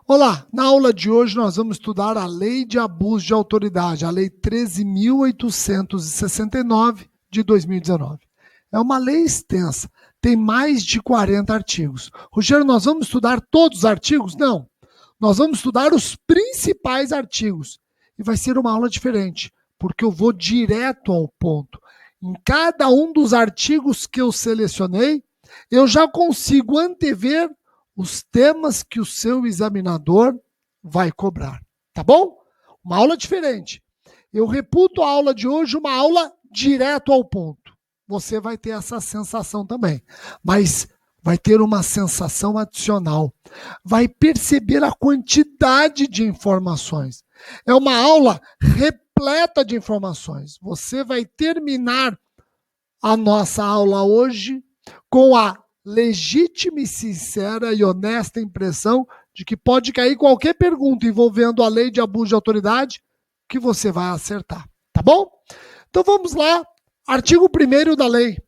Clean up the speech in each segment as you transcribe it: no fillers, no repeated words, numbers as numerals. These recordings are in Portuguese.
Olá, na aula de hoje nós vamos estudar a Lei de Abuso de Autoridade, a Lei 13.869 de 2019. É uma lei extensa, tem mais de 40 artigos. Rogério, nós vamos estudar todos os artigos? Não. Nós vamos estudar os principais artigos. E vai ser uma aula diferente, porque eu vou direto ao ponto. Em cada um dos artigos que eu selecionei, eu já consigo antever os temas que o seu examinador vai cobrar, tá bom? Uma aula diferente. Eu reputo a aula de hoje uma aula direto ao ponto. Você vai ter essa sensação também, mas vai ter uma sensação adicional. Vai perceber a quantidade de informações. É uma aula repleta de informações. Você vai terminar a nossa aula hoje com a legítima e sincera e honesta impressão de que pode cair qualquer pergunta envolvendo a lei de abuso de autoridade que você vai acertar, tá bom? Então vamos lá, artigo 1º da lei.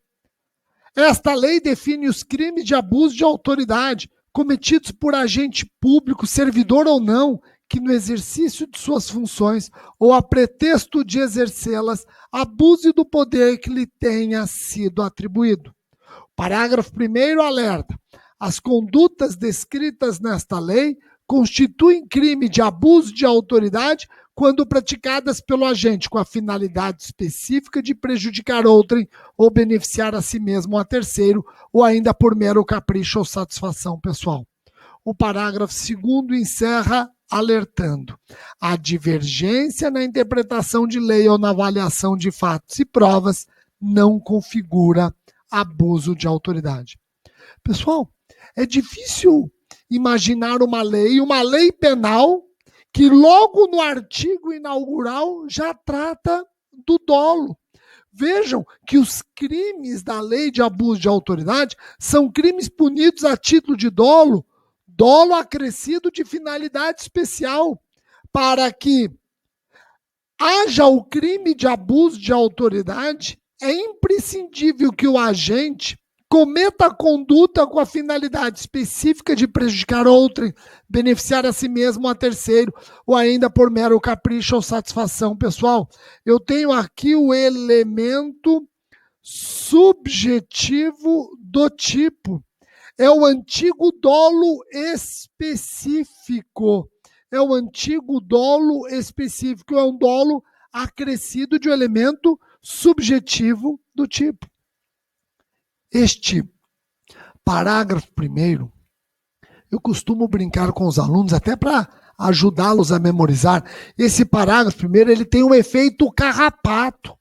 Esta lei define os crimes de abuso de autoridade cometidos por agente público, servidor ou não, que no exercício de suas funções ou a pretexto de exercê-las, abuse do poder que lhe tenha sido atribuído. Parágrafo 1º alerta: as condutas descritas nesta lei constituem crime de abuso de autoridade quando praticadas pelo agente com a finalidade específica de prejudicar outrem ou beneficiar a si mesmo ou a terceiro, ou ainda por mero capricho ou satisfação pessoal. O parágrafo 2º encerra alertando: a divergência na interpretação de lei ou na avaliação de fatos e provas não configura abuso de autoridade. Pessoal, é difícil imaginar uma lei penal, que logo no artigo inaugural já trata do dolo. Vejam que os crimes da lei de abuso de autoridade são crimes punidos a título de dolo acrescido de finalidade especial, para que haja o crime de abuso de autoridade. É imprescindível que o agente cometa a conduta com a finalidade específica de prejudicar outrem, beneficiar a si mesmo ou a terceiro, ou ainda por mero capricho ou satisfação pessoal. Eu tenho aqui o elemento subjetivo do tipo. É o antigo dolo específico. É um dolo acrescido de um elemento subjetivo do tipo. Este parágrafo 1º, eu costumo brincar com os alunos, até para ajudá-los a memorizar. Esse parágrafo 1º, ele tem um efeito carrapato.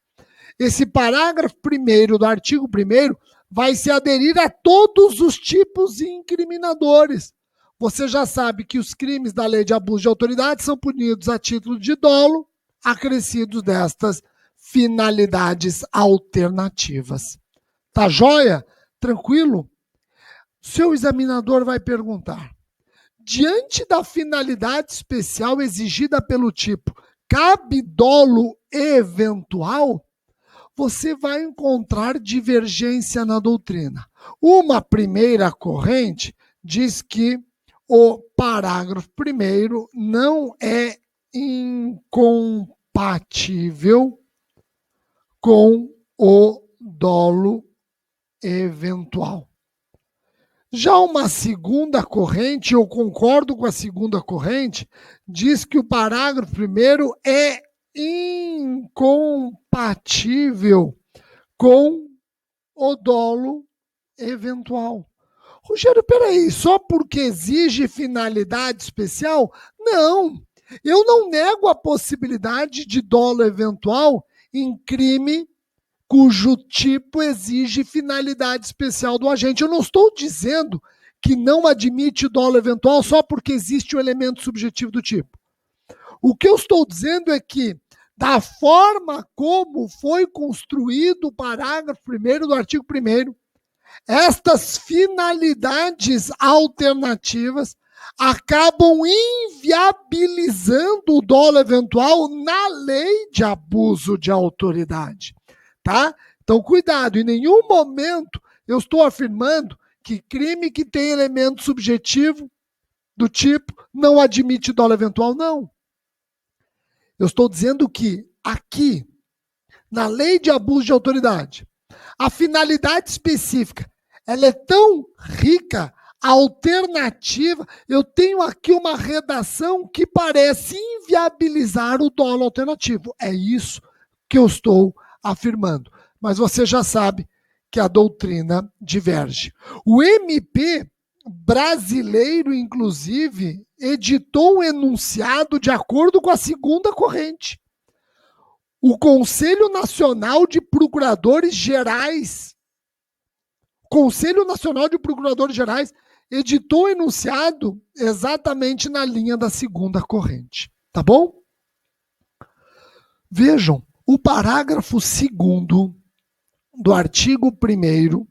Esse parágrafo 1º do artigo 1º vai se aderir a todos os tipos incriminadores. Você já sabe que os crimes da lei de abuso de autoridade são punidos a título de dolo, acrescidos destas finalidades alternativas. Tá joia? Tranquilo? Seu examinador vai perguntar: diante da finalidade especial exigida pelo tipo, cabe dolo eventual? Você vai encontrar divergência na doutrina. Uma primeira corrente diz que o parágrafo 1º não é incompatível com o dolo eventual. Já uma segunda corrente, eu concordo com a segunda corrente, diz que o parágrafo 1º é incompatível com o dolo eventual. Rogério, peraí, só porque exige finalidade especial? Não, eu não nego a possibilidade de dolo eventual em crime cujo tipo exige finalidade especial do agente. Eu não estou dizendo que não admite dolo eventual só porque existe o elemento subjetivo do tipo. O que eu estou dizendo é que, da forma como foi construído o parágrafo 1º do artigo 1º, estas finalidades alternativas acabam inviabilizando o dolo eventual na lei de abuso de autoridade. Tá? Então, cuidado, em nenhum momento eu estou afirmando que crime que tem elemento subjetivo do tipo não admite dolo eventual, não. Eu estou dizendo que aqui, na lei de abuso de autoridade, a finalidade específica, ela é tão rica, a alternativa, eu tenho aqui uma redação que parece inviabilizar o dolo alternativo. É isso que eu estou afirmando. Mas você já sabe que a doutrina diverge. O MP brasileiro, inclusive, editou um enunciado de acordo com a segunda corrente. O Conselho Nacional de Procuradores Gerais, editou um enunciado exatamente na linha da segunda corrente. Tá bom? Vejam, o parágrafo 2º do artigo 1º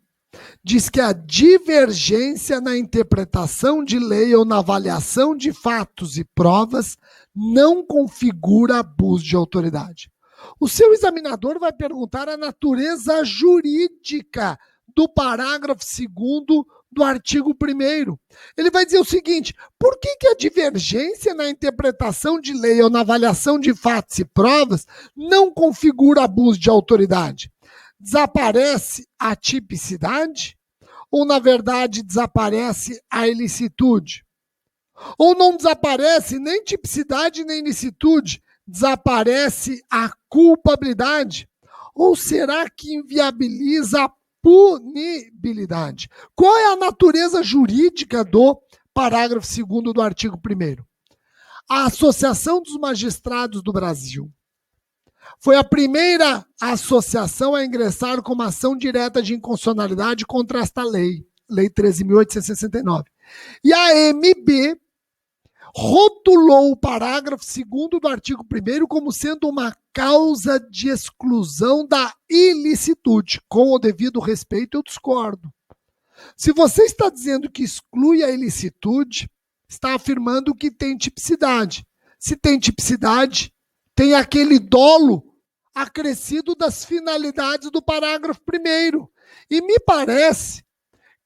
diz que a divergência na interpretação de lei ou na avaliação de fatos e provas não configura abuso de autoridade. O seu examinador vai perguntar a natureza jurídica do parágrafo 2º do artigo 1º. Ele vai dizer o seguinte: por que a divergência na interpretação de lei ou na avaliação de fatos e provas não configura abuso de autoridade? Desaparece a tipicidade? Ou, na verdade, desaparece a ilicitude? Ou não desaparece nem tipicidade nem ilicitude, desaparece a culpabilidade? Ou será que inviabiliza a punibilidade? Qual é a natureza jurídica do parágrafo 2º do artigo 1º? A Associação dos Magistrados do Brasil foi a primeira associação a ingressar com uma ação direta de inconstitucionalidade contra esta lei, Lei 13.869. E a AMB rotulou o parágrafo 2º do artigo 1º como sendo uma causa de exclusão da ilicitude. Com o devido respeito, eu discordo. Se você está dizendo que exclui a ilicitude, está afirmando que tem tipicidade. Se tem tipicidade, tem aquele dolo acrescido das finalidades do parágrafo 1º. E me parece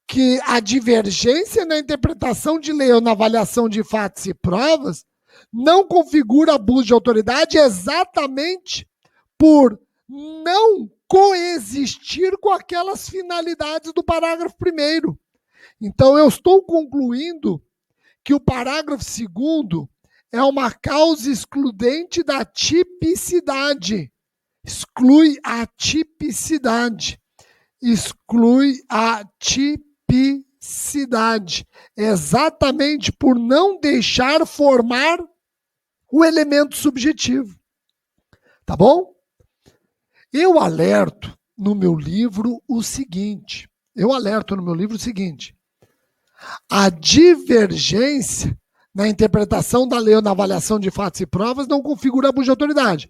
que a divergência na interpretação de lei ou na avaliação de fatos e provas não configura abuso de autoridade exatamente por não coexistir com aquelas finalidades do parágrafo 1º. Então, eu estou concluindo que o parágrafo 2º é uma causa excludente da tipicidade. Exclui a tipicidade. Exclui a tipicidade. Exatamente por não deixar formar o elemento subjetivo. Tá bom? Eu alerto no meu livro o seguinte. A divergência na interpretação da lei ou na avaliação de fatos e provas não configura abuso de autoridade.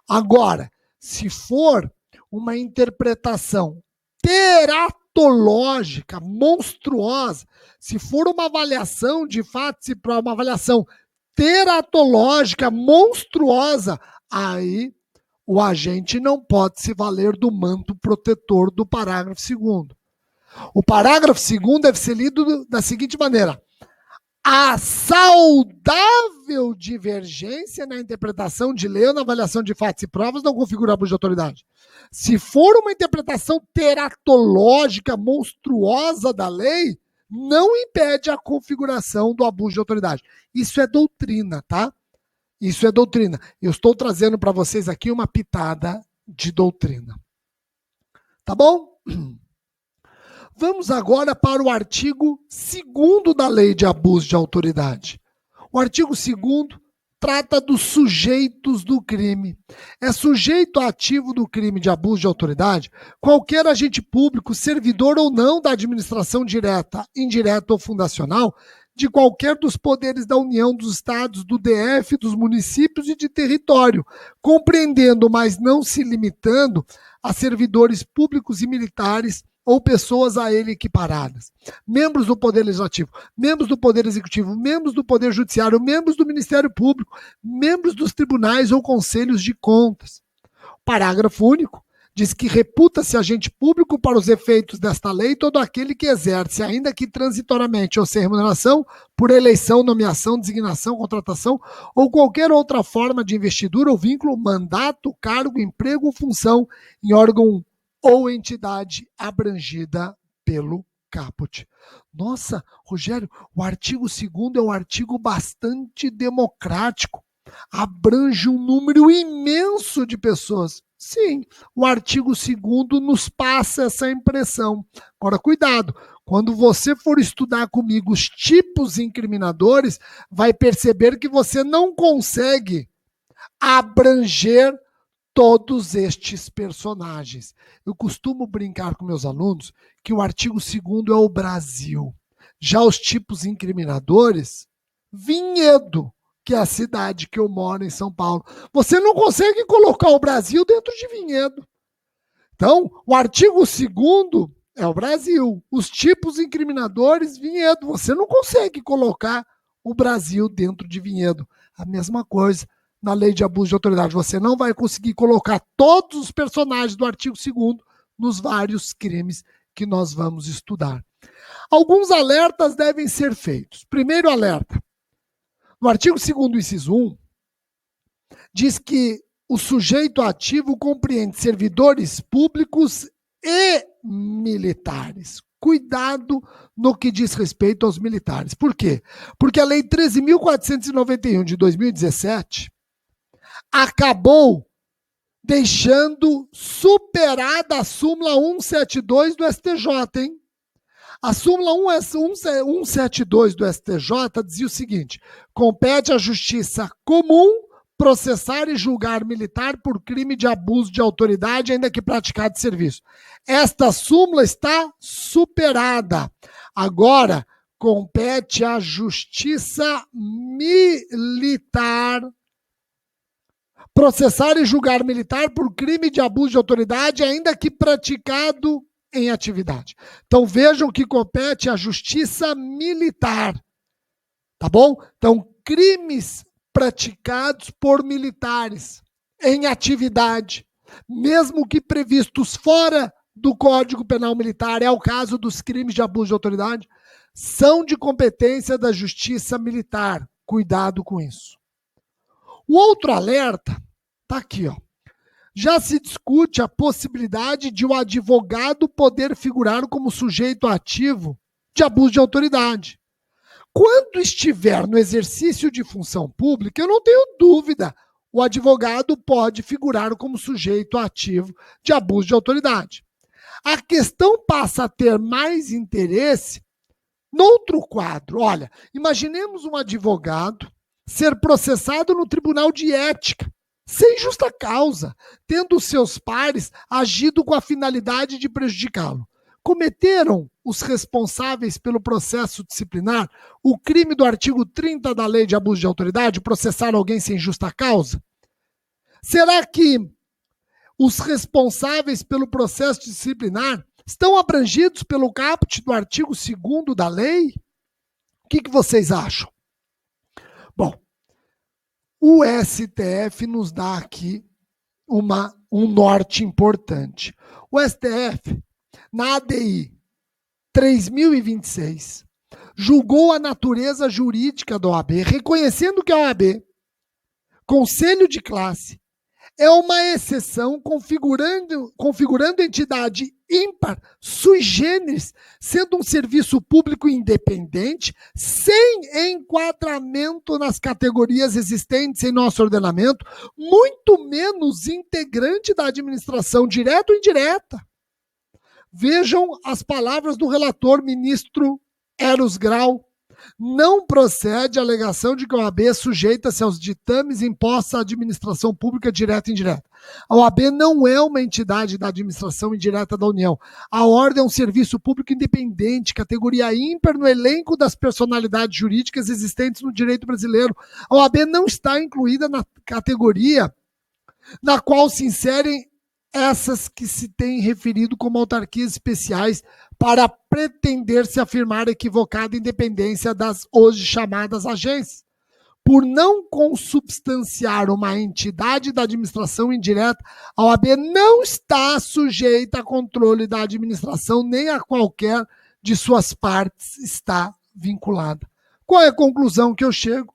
Agora, se for uma interpretação teratológica, monstruosa, se for uma avaliação de fatos e provas, uma avaliação teratológica, monstruosa, aí o agente não pode se valer do manto protetor do parágrafo 2º. O parágrafo 2º deve ser lido da seguinte maneira: a saudável divergência na interpretação de lei ou na avaliação de fatos e provas não configura abuso de autoridade. Se for uma interpretação teratológica monstruosa da lei, não impede a configuração do abuso de autoridade. Isso é doutrina, tá? Isso é doutrina. Eu estou trazendo para vocês aqui uma pitada de doutrina. Tá bom? Vamos agora para o artigo 2º da Lei de Abuso de Autoridade. O artigo 2º trata dos sujeitos do crime. É sujeito ativo do crime de abuso de autoridade qualquer agente público, servidor ou não da administração direta, indireta ou fundacional, de qualquer dos poderes da União, dos estados, do DF, dos municípios e de território, compreendendo, mas não se limitando, a servidores públicos e militares ou pessoas a ele equiparadas, membros do Poder Legislativo, membros do Poder Executivo, membros do Poder Judiciário, membros do Ministério Público, membros dos tribunais ou conselhos de contas. Parágrafo único. Diz que reputa-se agente público para os efeitos desta lei todo aquele que exerce, ainda que transitoriamente ou sem remuneração, por eleição, nomeação, designação, contratação ou qualquer outra forma de investidura ou vínculo, mandato, cargo, emprego ou função em órgão ou entidade abrangida pelo caput. Nossa, Rogério, o artigo 2º é um artigo bastante democrático. Abrange um número imenso de pessoas. Sim, o artigo 2º nos passa essa impressão. Agora, cuidado, quando você for estudar comigo os tipos incriminadores, vai perceber que você não consegue abranger todos estes personagens. Eu costumo brincar com meus alunos que o artigo 2º é o Brasil. Já os tipos incriminadores, Vinhedo, que é a cidade que eu moro em São Paulo. Você não consegue colocar o Brasil dentro de Vinhedo. Então, o artigo 2º é o Brasil. Os tipos incriminadores, Vinhedo. Você não consegue colocar o Brasil dentro de Vinhedo. A mesma coisa na lei de abuso de autoridade. Você não vai conseguir colocar todos os personagens do artigo 2º nos vários crimes que nós vamos estudar. Alguns alertas devem ser feitos. Primeiro alerta. No artigo 2º, inciso 1, diz que o sujeito ativo compreende servidores públicos e militares. Cuidado no que diz respeito aos militares. Por quê? Porque a Lei 13.491 de 2017 acabou deixando superada a súmula 172 do STJ, hein? A súmula 172 do STJ dizia o seguinte: compete à justiça comum processar e julgar militar por crime de abuso de autoridade, ainda que praticado de serviço. Esta súmula está superada. Agora, compete à justiça militar processar e julgar militar por crime de abuso de autoridade, ainda que praticado em atividade. Então vejam que compete à justiça militar, tá bom? Então, crimes praticados por militares em atividade, mesmo que previstos fora do Código Penal Militar, é o caso dos crimes de abuso de autoridade, são de competência da justiça militar. Cuidado com isso. O outro alerta está aqui, ó. Já se discute a possibilidade de o advogado poder figurar como sujeito ativo de abuso de autoridade. Quando estiver no exercício de função pública, eu não tenho dúvida, o advogado pode figurar como sujeito ativo de abuso de autoridade. A questão passa a ter mais interesse noutro quadro. Olha, imaginemos um advogado ser processado no Tribunal de Ética, sem justa causa, tendo seus pares agido com a finalidade de prejudicá-lo. Cometeram os responsáveis pelo processo disciplinar o crime do artigo 30 da Lei de Abuso de Autoridade, processar alguém sem justa causa? Será que os responsáveis pelo processo disciplinar estão abrangidos pelo caput do artigo 2º da lei? O que vocês acham? Bom, o STF nos dá aqui um norte importante. O STF, na ADI 3026, julgou a natureza jurídica da OAB, reconhecendo que a OAB, Conselho de Classe, é uma exceção configurando entidade ímpar, sui generis, sendo um serviço público independente, sem enquadramento nas categorias existentes em nosso ordenamento, muito menos integrante da administração direta ou indireta. Vejam as palavras do relator, ministro Eros Grau. Não procede a alegação de que a OAB sujeita-se aos ditames impostos à administração pública direta e indireta. A OAB não é uma entidade da administração indireta da União. A Ordem é um serviço público independente, categoria ímpar no elenco das personalidades jurídicas existentes no direito brasileiro. A OAB não está incluída na categoria na qual se inserem essas que se têm referido como autarquias especiais para pretender se afirmar equivocada independência das hoje chamadas agências. por não consubstanciar uma entidade da administração indireta, a OAB não está sujeita a controle da administração, nem a qualquer de suas partes está vinculada. Qual é a conclusão que eu chego?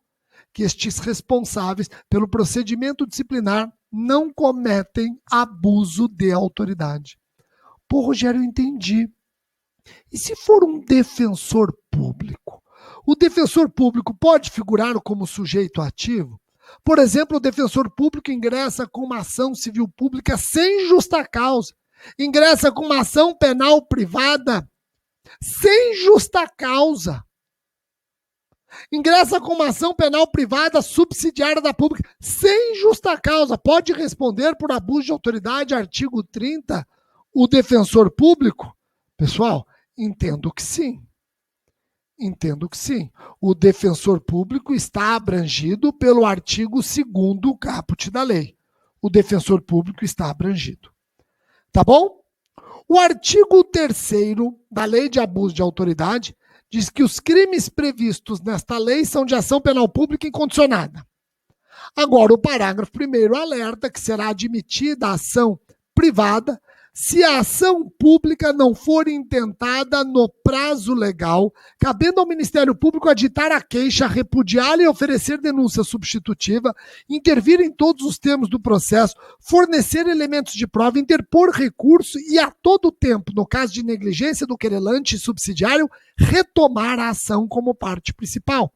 Que estes responsáveis pelo procedimento disciplinar não cometem abuso de autoridade. Pô, Rogério, eu entendi. E se for um defensor público? O defensor público pode figurar como sujeito ativo? Por exemplo, o defensor público ingressa com uma ação civil pública sem justa causa. Ingressa com uma ação penal privada sem justa causa. Ingressa com uma ação penal privada subsidiária da pública sem justa causa. Pode responder por abuso de autoridade, artigo 30, o defensor público? Pessoal, entendo que sim. Entendo que sim. O defensor público está abrangido pelo artigo 2º caput da lei. O defensor público está abrangido. Tá bom? O artigo 3º da Lei de Abuso de Autoridade diz que os crimes previstos nesta lei são de ação penal pública incondicionada. Agora, o parágrafo 1º alerta que será admitida a ação privada se a ação pública não for intentada no prazo legal, cabendo ao Ministério Público aditar a queixa, repudiá-la e oferecer denúncia substitutiva, intervir em todos os termos do processo, fornecer elementos de prova, interpor recurso e, a todo tempo, no caso de negligência do querelante subsidiário, retomar a ação como parte principal.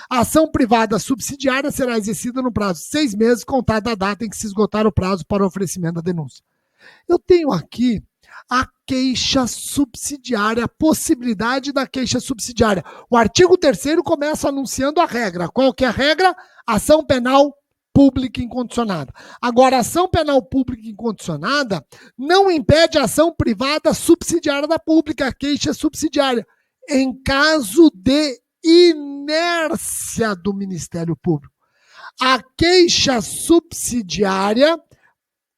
A ação privada subsidiária será exercida no prazo de 6 meses, contada a data em que se esgotar o prazo para o oferecimento da denúncia. Eu tenho aqui a queixa subsidiária, a possibilidade da queixa subsidiária. O artigo 3º começa anunciando a regra. Qual que é a regra? Ação penal pública incondicionada. Agora, a ação penal pública incondicionada não impede a ação privada subsidiária da pública, a queixa subsidiária, em caso de inércia do Ministério Público. A queixa subsidiária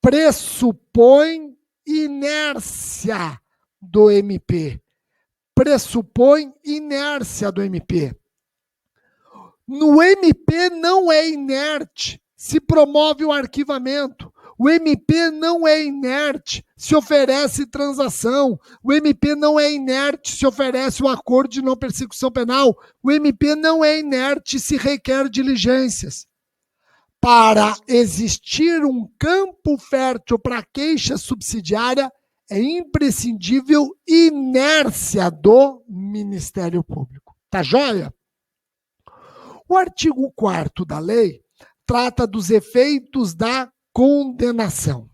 pressupõe inércia do MP. Pressupõe inércia do MP. No MP não é inerte se promove o arquivamento. O MP não é inerte se oferece transação. O MP não é inerte se oferece o acordo de não persecução penal. O MP não é inerte se requer diligências. Para existir um campo fértil para queixa subsidiária, é imprescindível inércia do Ministério Público. Tá joia? O artigo 4º da lei trata dos efeitos da condenação.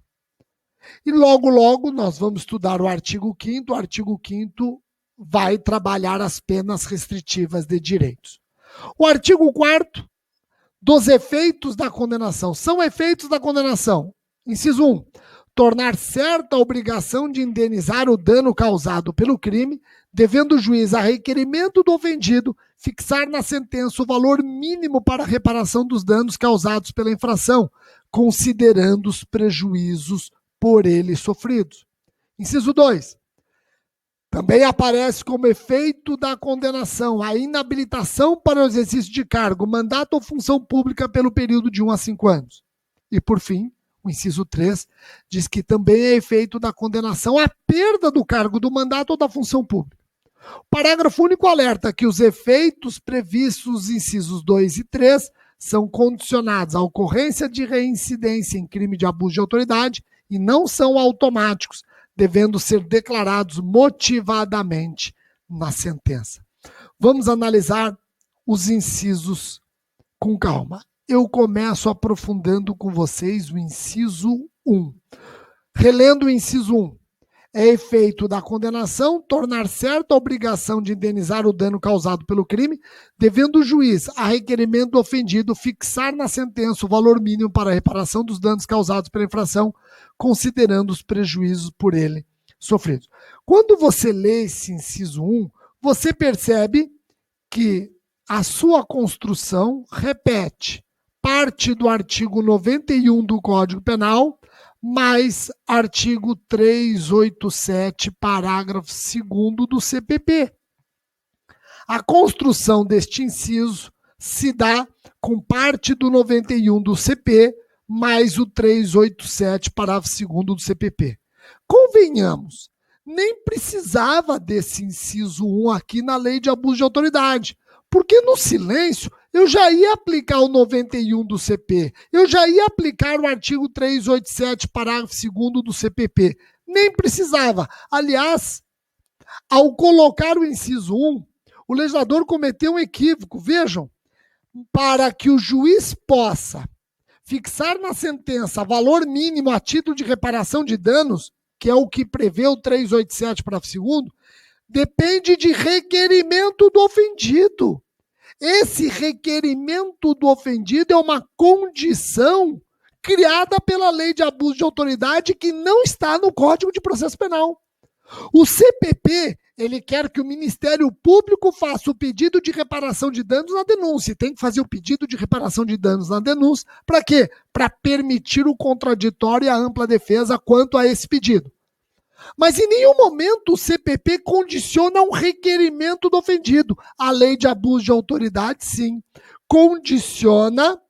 E logo nós vamos estudar o artigo 5º. O artigo 5º vai trabalhar as penas restritivas de direitos. O artigo 4º dos efeitos da condenação. São efeitos da condenação. Inciso 1. Tornar certa a obrigação de indenizar o dano causado pelo crime, devendo o juiz, a requerimento do ofendido, fixar na sentença o valor mínimo para a reparação dos danos causados pela infração, considerando os prejuízos por ele sofridos. Inciso 2. Também aparece como efeito da condenação a inabilitação para o exercício de cargo, mandato ou função pública pelo período de 1 a 5 anos. E, por fim, o inciso 3 diz que também é efeito da condenação a perda do cargo, do mandato ou da função pública. O parágrafo único alerta que os efeitos previstos nos incisos 2 e 3 são condicionados à ocorrência de reincidência em crime de abuso de autoridade e não são automáticos, devendo ser declarados motivadamente na sentença. Vamos analisar os incisos com calma. Eu começo aprofundando com vocês o inciso 1. Relendo o inciso 1. É efeito da condenação tornar certa a obrigação de indenizar o dano causado pelo crime, devendo o juiz, a requerimento do ofendido, fixar na sentença o valor mínimo para a reparação dos danos causados pela infração, considerando os prejuízos por ele sofridos. Quando você lê esse inciso 1, você percebe que a sua construção repete parte do artigo 91 do Código Penal, mais artigo 387, parágrafo 2º do CPP. A construção deste inciso se dá com parte do 91 do CP mais o 387, parágrafo 2º do CPP. Convenhamos, nem precisava desse inciso 1 aqui na lei de abuso de autoridade, porque no silêncio eu já ia aplicar o 91 do CP, eu já ia aplicar o artigo 387, parágrafo 2º do CPP. Nem precisava. Aliás, ao colocar o inciso 1, o legislador cometeu um equívoco. Vejam, para que o juiz possa fixar na sentença valor mínimo a título de reparação de danos, que é o que prevê o 387, parágrafo 2º, depende de requerimento do ofendido. Esse requerimento do ofendido é uma condição criada pela lei de abuso de autoridade que não está no Código de Processo Penal. O CPP, ele quer que o Ministério Público faça o pedido de reparação de danos na denúncia. Tem que fazer o pedido de reparação de danos na denúncia. Para quê? Para permitir o contraditório e a ampla defesa quanto a esse pedido. Mas em nenhum momento o CPP condiciona um requerimento do ofendido. A lei de abuso de autoridade, sim, condiciona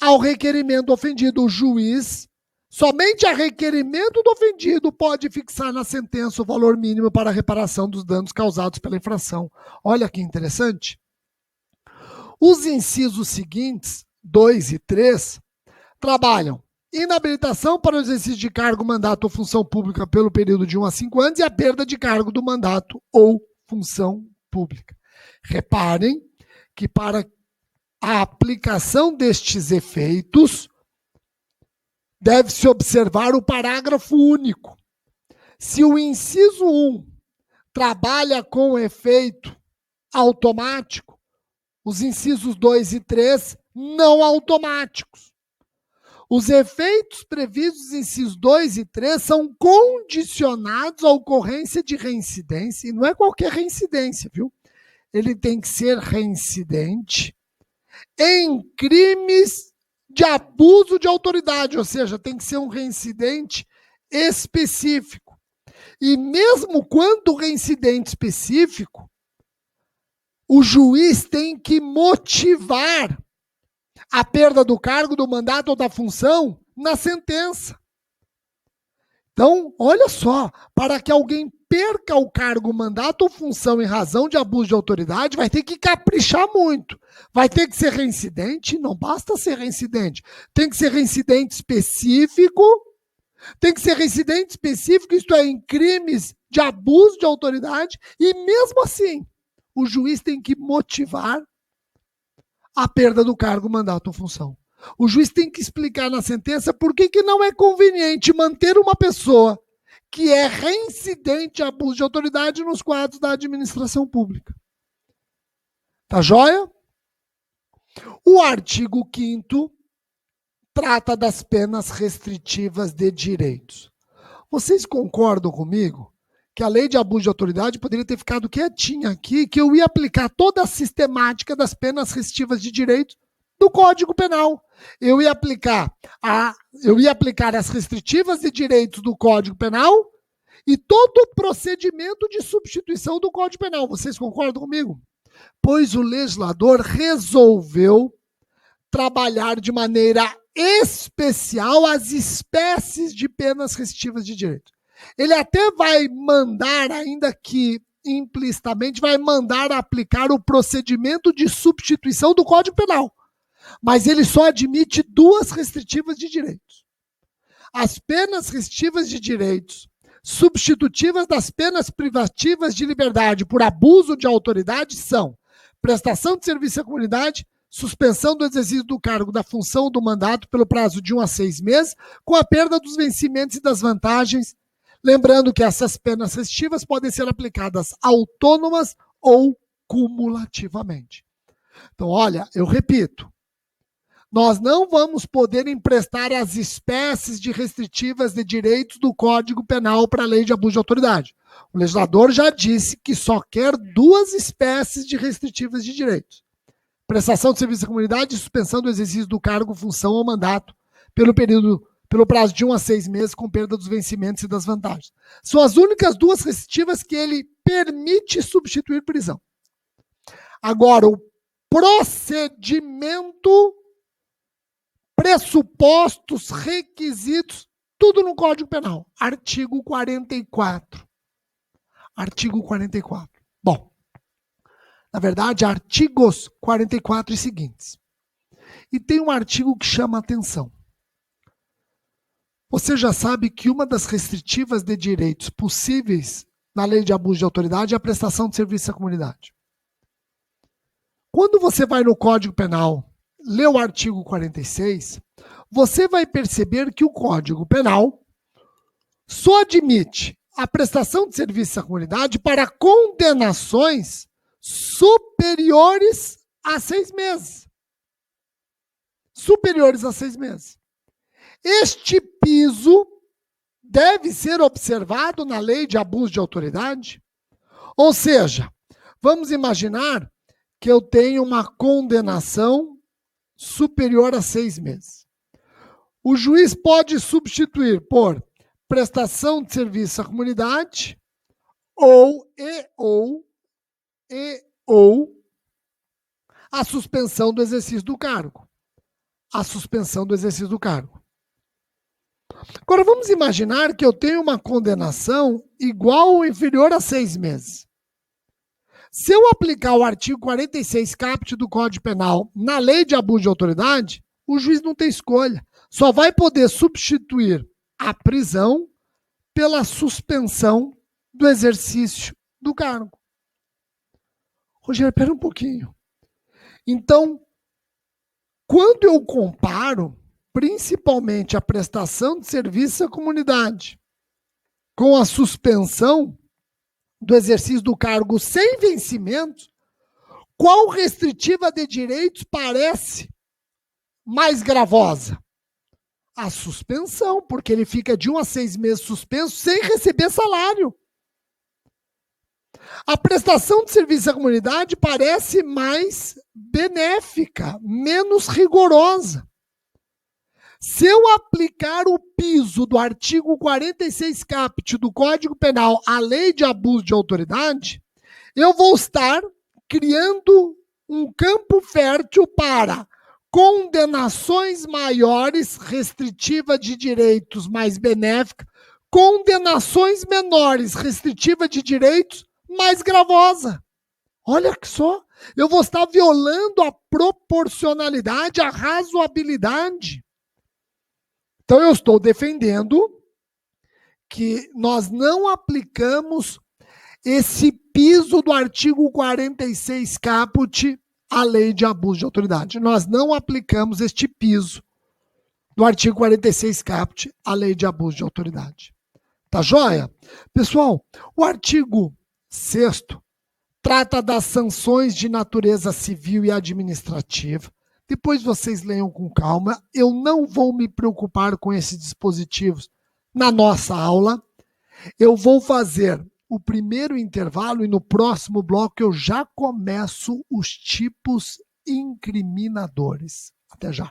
ao requerimento do ofendido. O juiz, somente a requerimento do ofendido, pode fixar na sentença o valor mínimo para a reparação dos danos causados pela infração. Olha que interessante. Os incisos seguintes, 2 e 3, trabalham inabilitação para o exercício de cargo, mandato ou função pública pelo período de 1 a 5 anos e a perda de cargo do mandato ou função pública. Reparem que para a aplicação destes efeitos, deve-se observar o parágrafo único. Se o inciso 1 trabalha com efeito automático, os incisos 2 e 3 não automáticos. Os efeitos previstos nos incisos 2 e 3 são condicionados à ocorrência de reincidência, e não é qualquer reincidência, viu? Ele tem que ser reincidente em crimes de abuso de autoridade, ou seja, tem que ser um reincidente específico. E mesmo quando reincidente específico, o juiz tem que motivar a perda do cargo, do mandato ou da função na sentença. Então, olha só, para que alguém perca o cargo, mandato ou função em razão de abuso de autoridade, vai ter que caprichar muito. Vai ter que ser reincidente, não basta ser reincidente. Tem que ser reincidente específico, isto é, em crimes de abuso de autoridade, e mesmo assim, o juiz tem que motivar a perda do cargo, mandato ou função. O juiz tem que explicar na sentença por que não é conveniente manter uma pessoa que é reincidente a abuso de autoridade nos quadros da administração pública. Tá joia? O artigo 5º trata das penas restritivas de direitos. Vocês concordam comigo que a lei de abuso de autoridade poderia ter ficado quietinha aqui, que eu ia aplicar toda a sistemática das penas restritivas de direitos do Código Penal. Eu ia aplicar as restritivas de direitos do Código Penal e todo o procedimento de substituição do Código Penal. Vocês concordam comigo? Pois o legislador resolveu trabalhar de maneira especial as espécies de penas restritivas de direito. Ele até vai mandar, ainda que implicitamente, vai mandar aplicar o procedimento de substituição do Código Penal. Mas ele só admite 2 restritivas de direitos. As penas restritivas de direitos substitutivas das penas privativas de liberdade por abuso de autoridade são prestação de serviço à comunidade, suspensão do exercício do cargo, da função ou do mandato pelo prazo de 1 a 6 meses, com a perda dos vencimentos e das vantagens. Lembrando que essas penas restritivas podem ser aplicadas autônomas ou cumulativamente. Então, olha, eu repito, nós não vamos poder emprestar as espécies de restritivas de direitos do Código Penal para a lei de abuso de autoridade. O legislador já disse que só quer 2 espécies de restritivas de direitos. Prestação de serviço à comunidade e suspensão do exercício do cargo, função ou mandato pelo prazo de 1 a 6 meses, com perda dos vencimentos e das vantagens. São as únicas 2 restritivas que ele permite substituir prisão. Agora, o procedimento, pressupostos, requisitos, tudo no Código Penal. Artigo 44. Artigo 44. Bom, na verdade, artigos 44 e seguintes. E tem um artigo que chama a atenção. Você já sabe que uma das restritivas de direitos possíveis na lei de abuso de autoridade é a prestação de serviço à comunidade. Quando você vai no Código Penal, lê o artigo 46, você vai perceber que o Código Penal só admite a prestação de serviço à comunidade para condenações superiores a 6 meses. Superiores a 6 meses. Este piso deve ser observado na lei de abuso de autoridade? Ou seja, vamos imaginar que eu tenho uma condenação superior a 6 meses. O juiz pode substituir por prestação de serviço à comunidade ou a suspensão do exercício do cargo. A suspensão do exercício do cargo. Agora, vamos imaginar que eu tenho uma condenação igual ou inferior a 6 meses. Se eu aplicar o artigo 46 caput do Código Penal na lei de abuso de autoridade, o juiz não tem escolha. Só vai poder substituir a prisão pela suspensão do exercício do cargo. Rogério, espera um pouquinho. Então, quando eu comparo principalmente a prestação de serviço à comunidade com a suspensão do exercício do cargo sem vencimento, qual restritiva de direitos parece mais gravosa? A suspensão, porque ele fica de 1 a 6 meses suspenso sem receber salário. A prestação de serviço à comunidade parece mais benéfica, menos rigorosa. Se eu aplicar o piso do artigo 46 caput do Código Penal à lei de abuso de autoridade, eu vou estar criando um campo fértil para condenações maiores, restritiva de direitos mais benéfica, condenações menores, restritiva de direitos mais gravosa. Olha que só, eu vou estar violando a proporcionalidade, a razoabilidade. Então, eu estou defendendo que nós não aplicamos esse piso do artigo 46 caput à lei de abuso de autoridade. Nós não aplicamos este piso do artigo 46 caput à lei de abuso de autoridade. Tá joia? Pessoal, o artigo 6º trata das sanções de natureza civil e administrativa. Depois vocês leiam com calma. Eu não vou me preocupar com esses dispositivos na nossa aula. Eu vou fazer o primeiro intervalo e no próximo bloco eu já começo os tipos incriminadores. Até já.